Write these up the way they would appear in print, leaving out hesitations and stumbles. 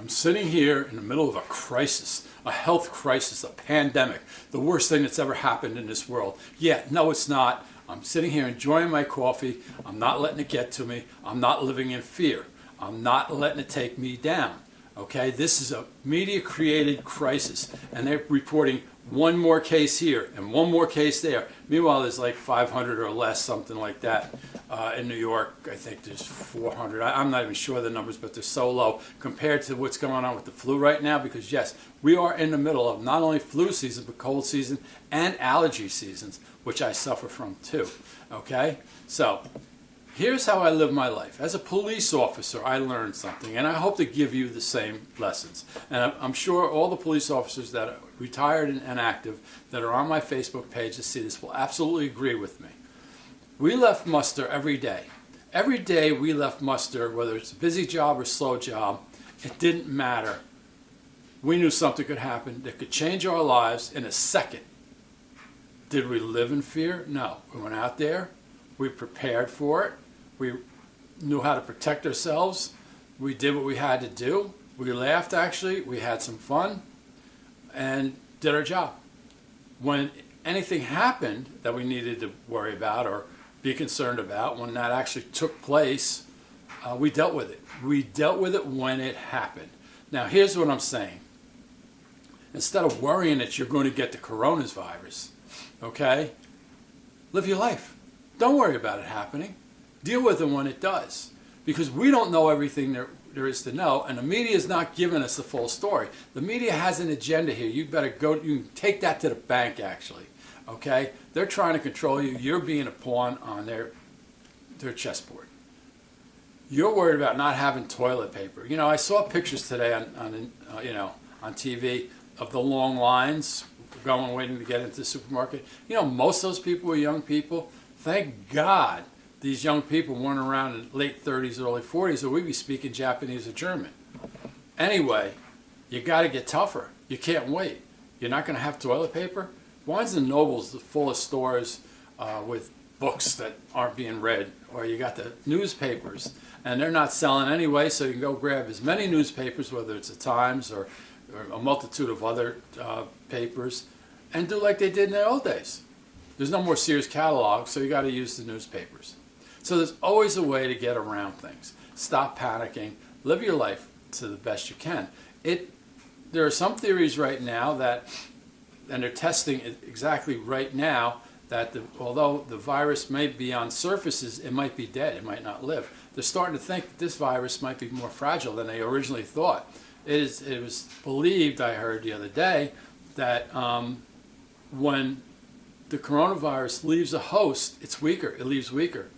I'm sitting here in the middle of a crisis, a health crisis, a pandemic, the worst thing that's ever happened in this world. Yeah, no, it's not. I'm sitting here enjoying my coffee. I'm not letting it get to me. I'm not living in fear. I'm not letting it take me down. Okay, this is a media-created crisis, and they're reporting one more case here and one more case there. Meanwhile, there's like 500 or less, something like that. In New York, I think there's 400. I'm not even sure of the numbers, but they're so low compared to what's going on with the flu right now, because yes, we are in the middle of not only flu season, but cold season and allergy seasons, which I suffer from too. Okay, so here's how I live my life. As a police officer, I learned something, and I hope to give you the same lessons. And I'm sure all the police officers that are retired and active that are on my Facebook page to see this will absolutely agree with me. We left muster every day. Every day we left muster, whether it's a busy job or slow job, it didn't matter. We knew something could happen that could change our lives in a second. Did we live in fear? No. We went out there. We prepared for it. We knew how to protect ourselves. We did what we had to do. We laughed, actually. We had some fun and did our job. When anything happened that we needed to worry about or be concerned about, when that actually took place, we dealt with it. We dealt with it when it happened. Now, here's what I'm saying. Instead of worrying that you're going to get the coronavirus, okay, live your life. Don't worry about it happening. Deal with it when it does. Because we don't know everything there is to know, and the media is not giving us the full story. The media has an agenda here. You better go, you can take that to the bank, actually. Okay? They're trying to control you. You're being a pawn on their chessboard. You're worried about not having toilet paper. You know, I saw pictures today on TV of the long lines waiting to get into the supermarket. You know, most of those people were young people. Thank God these young people weren't around in late 30s, early 40s, or we'd be speaking Japanese or German. Anyway, you got to get tougher. You can't wait. You're not going to have toilet paper? Barnes & Noble's full of stores with books that aren't being read, or you got the newspapers, and they're not selling anyway, so you can go grab as many newspapers, whether it's the Times or a multitude of other papers, and do like they did in the old days. There's no more Sears catalog, so you got to use the newspapers. So there's always a way to get around things. Stop panicking. Live your life to the best you can. There are some theories right now that, and they're testing it exactly right now, that although the virus may be on surfaces, it might be dead. It might not live. They're starting to think that this virus might be more fragile than they originally thought. It was believed, I heard the other day, that when the coronavirus leaves a host, it's weaker. It leaves weaker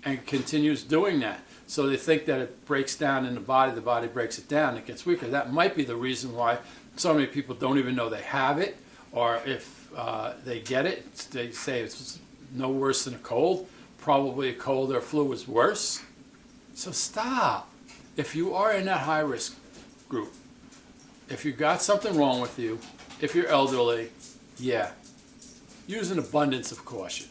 and continues doing that. So they think that it breaks down in the body breaks it down, it gets weaker. That might be the reason why so many people don't even know they have it, or if they get it, they say it's no worse than a cold. Probably a cold or flu is worse. So stop. If you are in that high risk group, if you've got something wrong with you, if you're elderly, yeah, use an abundance of caution.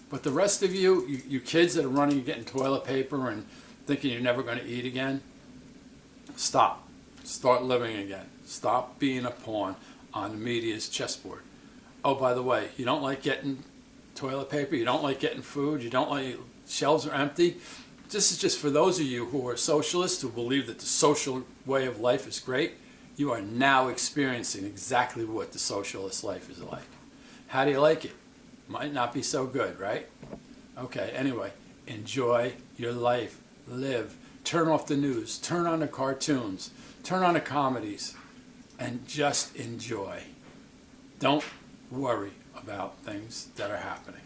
But the rest of you kids that are running and getting toilet paper and thinking you're never going to eat again, stop. Start living again. Stop being a pawn on the media's chessboard. Oh, by the way, you don't like getting toilet paper, you don't like getting food, you don't like shelves are empty. This is just for those of you who are socialists, who believe that the social way of life is great. You are now experiencing exactly what the socialist life is like. How do you like it? Might not be so good, right? Okay, anyway, enjoy your life. Live. Turn off the news. Turn on the cartoons. Turn on the comedies. And just enjoy. Don't worry about things that are happening.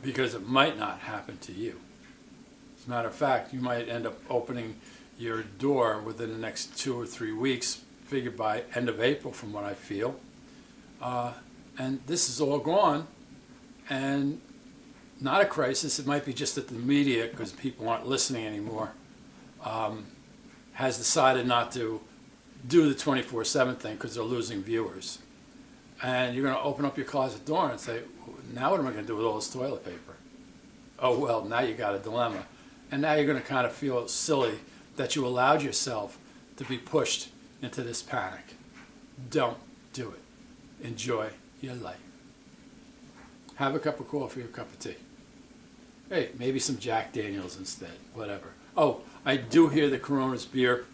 Because it might not happen to you. As a matter of fact, you might end up opening your door within the next 2 or 3 weeks, figured by end of April from what I feel. And this is all gone, and not a crisis. It might be just that the media, because people aren't listening anymore, has decided not to do the 24/7 thing because they're losing viewers. And you're going to open up your closet door and say, now what am I going to do with all this toilet paper? Oh, well, now you got a dilemma. And now you're going to kind of feel silly that you allowed yourself to be pushed into this panic. Don't do it. Enjoy your life. Have a cup of coffee or a cup of tea. Hey, maybe some Jack Daniels instead, whatever. Oh, I do hear the Corona's beer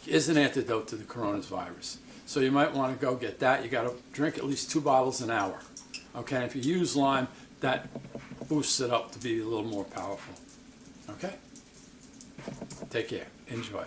is an antidote to the coronavirus. So you might want to go get that. You got to drink at least 2 bottles an hour. Okay, and if you use lime, that boosts it up to be a little more powerful. Okay? Take care. Enjoy.